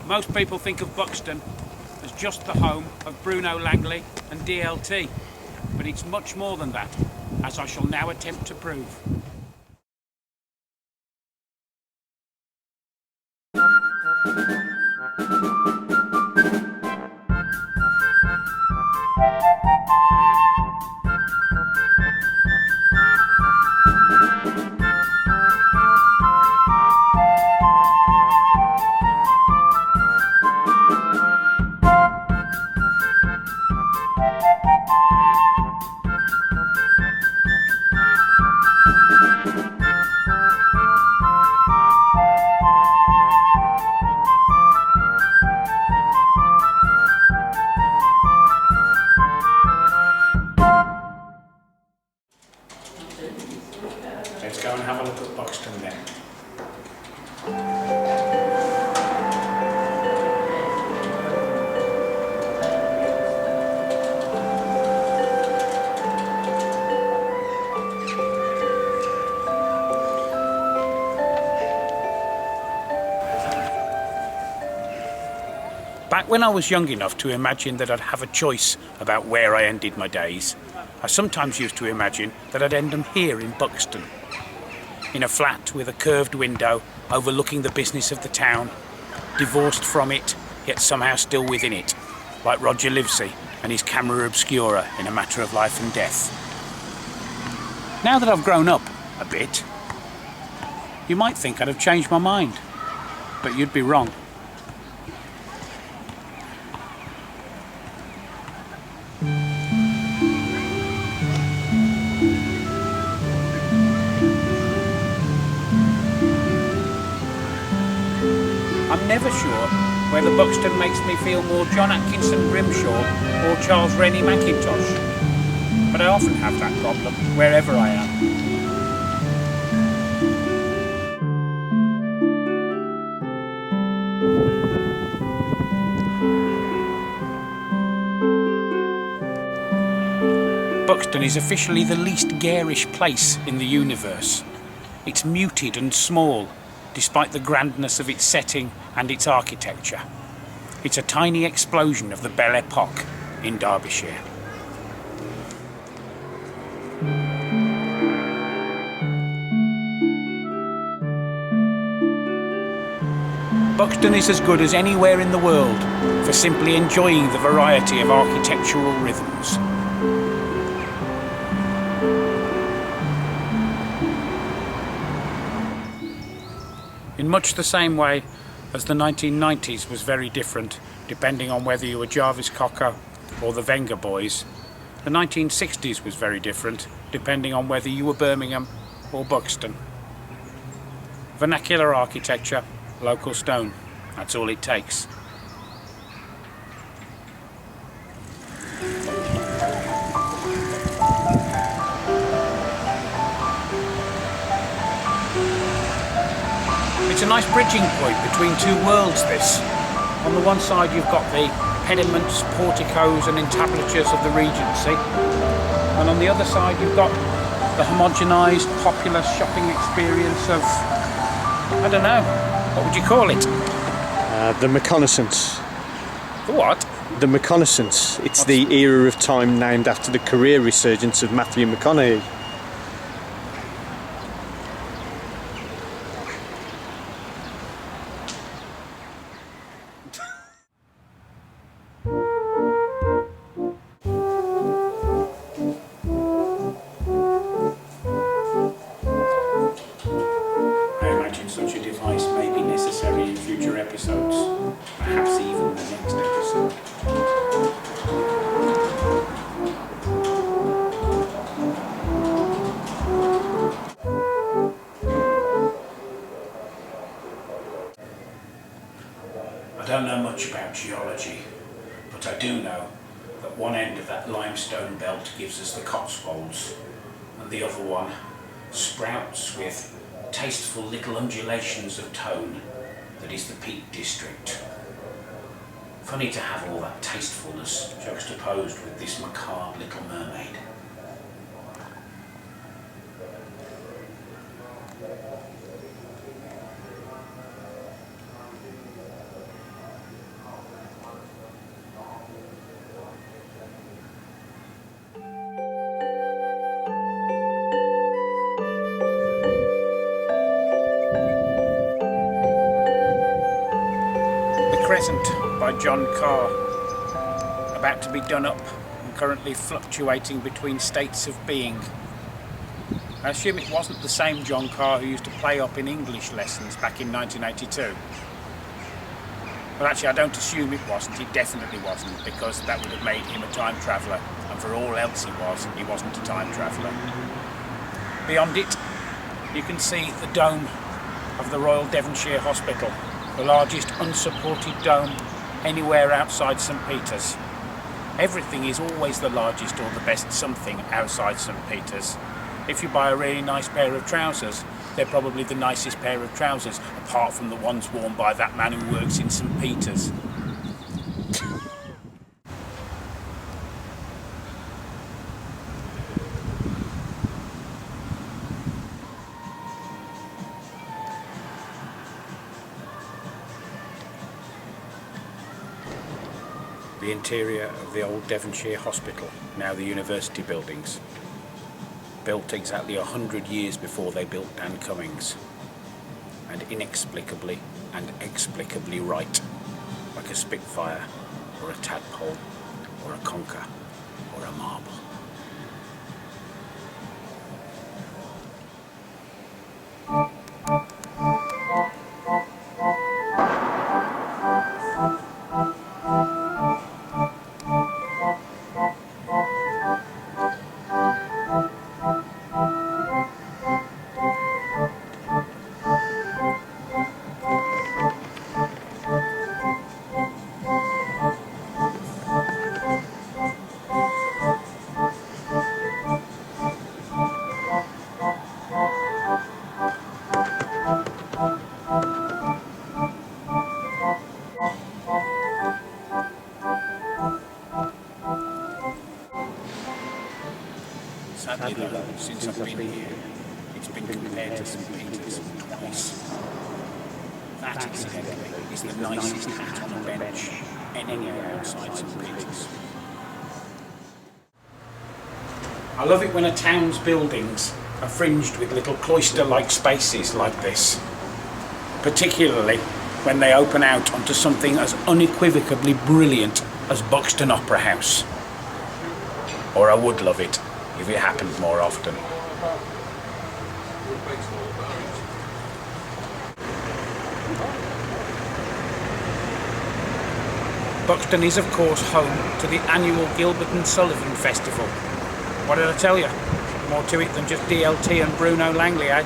Most people think of Buxton as just the home of Bruno Langley and DLT, but it's much more than that, as I shall now attempt to prove. Let's go and have a look at Buxton then. Back when I was young enough to imagine that I'd have a choice about where I ended my days, I sometimes used to imagine that I'd end them here in Buxton, in a flat with a curved window overlooking the business of the town, divorced from it, yet somehow still within it, like Roger Livesey and his camera obscura in A Matter of Life and Death. Now that I've grown up a bit, you might think I'd have changed my mind, but you'd be wrong. I'm never sure whether Buxton makes me feel more John Atkinson Grimshaw or Charles Rennie Mackintosh, but I often have that problem wherever I am. Buxton is officially the least garish place in the universe. It's muted and small, despite the grandness of its setting and its architecture. It's a tiny explosion of the Belle Epoque in Derbyshire. Buxton is as good as anywhere in the world for simply enjoying the variety of architectural rhythms. In much the same way as the 1990s was very different, depending on whether you were Jarvis Cocker or the Venga Boys, the 1960s was very different, depending on whether you were Birmingham or Buxton. Vernacular architecture, local stone, that's all it takes. It's a nice bridging point between two worlds, this. On the one side you've got the pediments, porticos and entablatures of the Regency, and on the other side you've got the homogenised, popular shopping experience of, I don't know, what would you call it? The McConaisance. The what? The McConaisance. It's the era of time named after the career resurgence of Matthew McConaughey. Such a device may be necessary in future episodes, perhaps even the next episode. I don't know much about geology, but I do know that one end of that limestone belt gives us the Cotswolds, and the other one sprouts with tasteful little undulations of tone that is the Peak District. Funny to have all that tastefulness juxtaposed with this macabre little mermaid. Crescent by John Carr, about to be done up and currently fluctuating between states of being. I assume it wasn't the same John Carr who used to play up in English lessons back in 1982. Well, actually, I don't assume it wasn't. It definitely wasn't, because that would have made him a time traveller, and for all else he wasn't a time traveller. Beyond it, you can see the dome of the Royal Devonshire Hospital, the largest unsupported dome anywhere outside St Peter's. Everything is always the largest or the best something outside St Peter's. If you buy a really nice pair of trousers, they're probably the nicest pair of trousers, apart from the ones worn by that man who works in St Peter's. The interior of the old Devonshire Hospital, now the university buildings. Built exactly 100 years before they built Dan Cummings. And inexplicably and explicably right, like a Spitfire, or a Tadpole, or a Conker, or a Marble. Sadly though, since I've been here, it's been compared to St Peter's twice. That, incidentally, is the nicest hat on a bench anywhere outside St Peter's. I love it when a town's buildings are fringed with little cloister-like spaces like this, particularly when they open out onto something as unequivocally brilliant as Buxton Opera House. Or I would love it if it happened more often. Buxton is of course home to the annual Gilbert and Sullivan Festival. What did I tell you? More to it than just DLT and Bruno Langley, eh?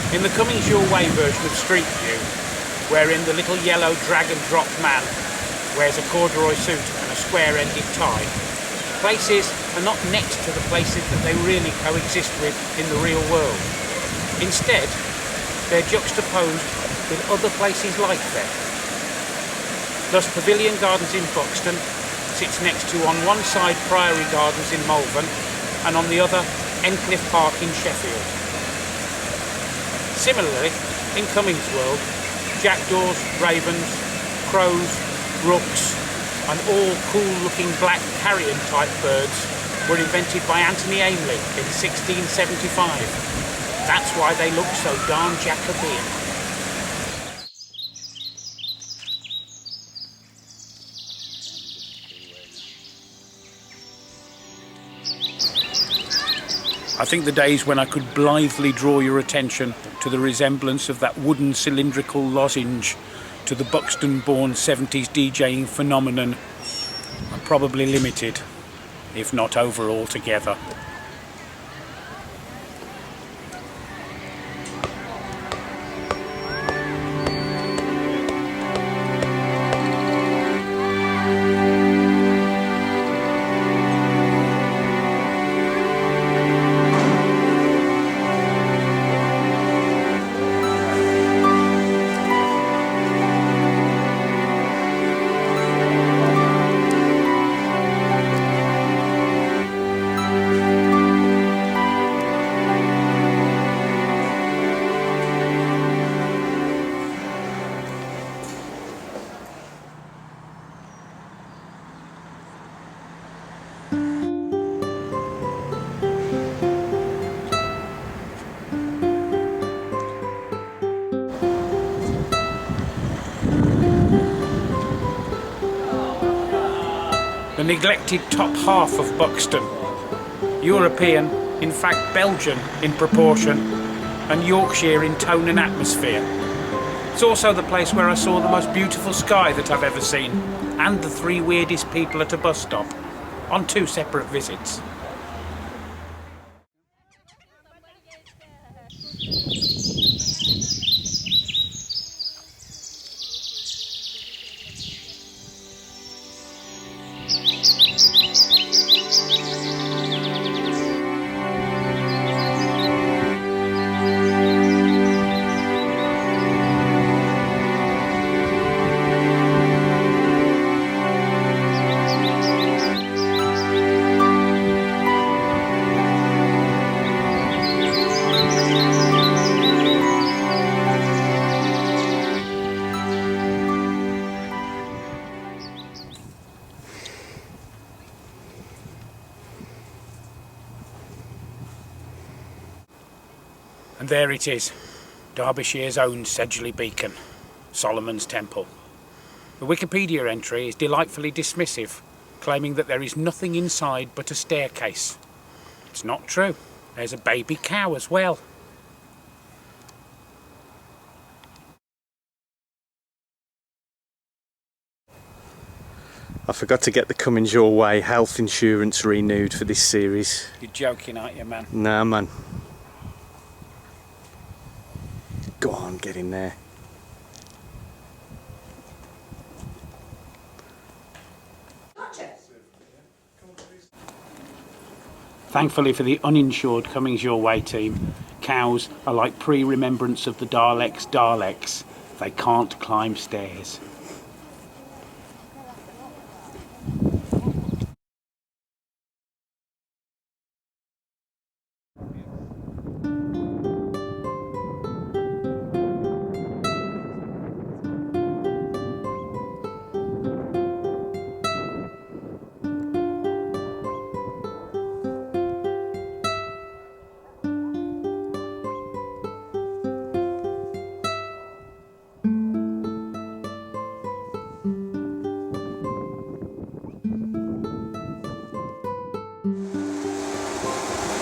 In the Cummings Your Way version of Street View, wherein the little yellow drag-and-drop man wears a corduroy suit and a square-ended tie, places are not next to the places that they really coexist with in the real world. Instead, they're juxtaposed with other places like them. Thus, Pavilion Gardens in Buxton sits next to, on one side, Priory Gardens in Malvern, and on the other, Endcliffe Park in Sheffield. Similarly, in Cummings' world, jackdaws, ravens, crows, rooks, and all cool-looking black carrion-type birds were invented by Anthony Ainley in 1675. That's why they look so darn Jacobean. I think the days when I could blithely draw your attention to the resemblance of that wooden cylindrical lozenge to the Buxton-born 70s DJing phenomenon are probably limited, if not over altogether. The neglected top half of Buxton. European, in fact Belgian in proportion, and Yorkshire in tone and atmosphere. It's also the place where I saw the most beautiful sky that I've ever seen, and the 3 weirdest people at a bus stop, on 2 separate visits. And there it is, Derbyshire's own Sedgley Beacon, Solomon's Temple. The Wikipedia entry is delightfully dismissive, claiming that there is nothing inside but a staircase. It's not true. There's a baby cow as well. I forgot to get the Cummings Your Way health insurance renewed for this series. You're joking, aren't you, man? Nah, man. Go on, get in there. Thankfully for the uninsured Cummings Your Way team, cows are like pre-remembrance of the Daleks Daleks. They can't climb stairs.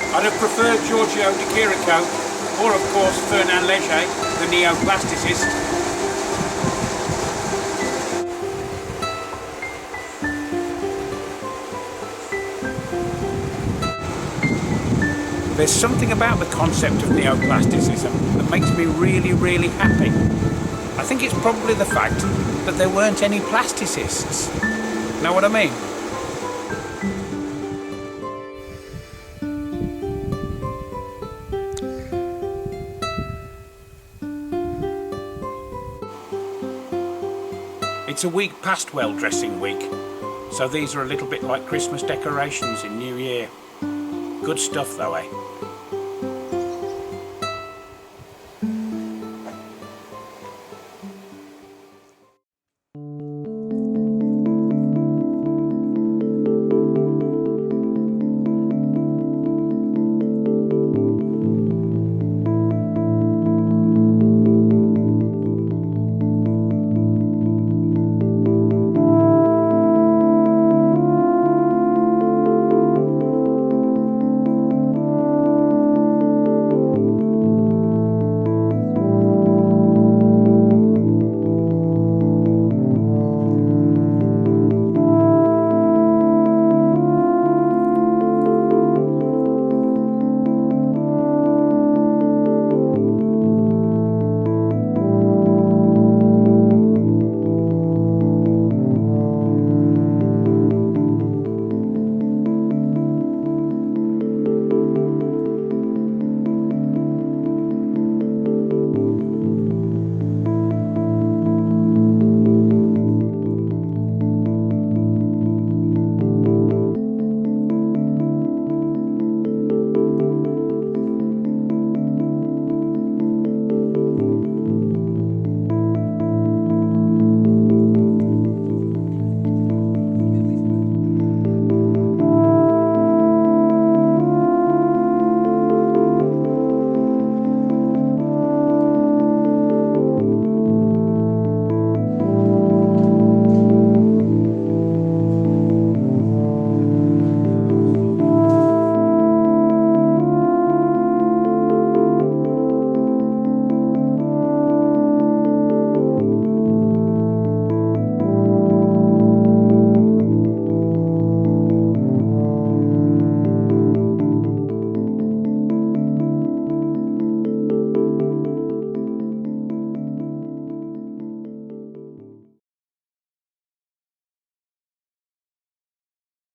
I'd have preferred Giorgio de Chirico, or of course Fernand Léger, the neoplasticist. There's something about the concept of neoplasticism that makes me really, really happy. I think it's probably the fact that there weren't any plasticists. Know what I mean? It's a week past well-dressing week, so these are a little bit like Christmas decorations in New Year. Good stuff though, eh?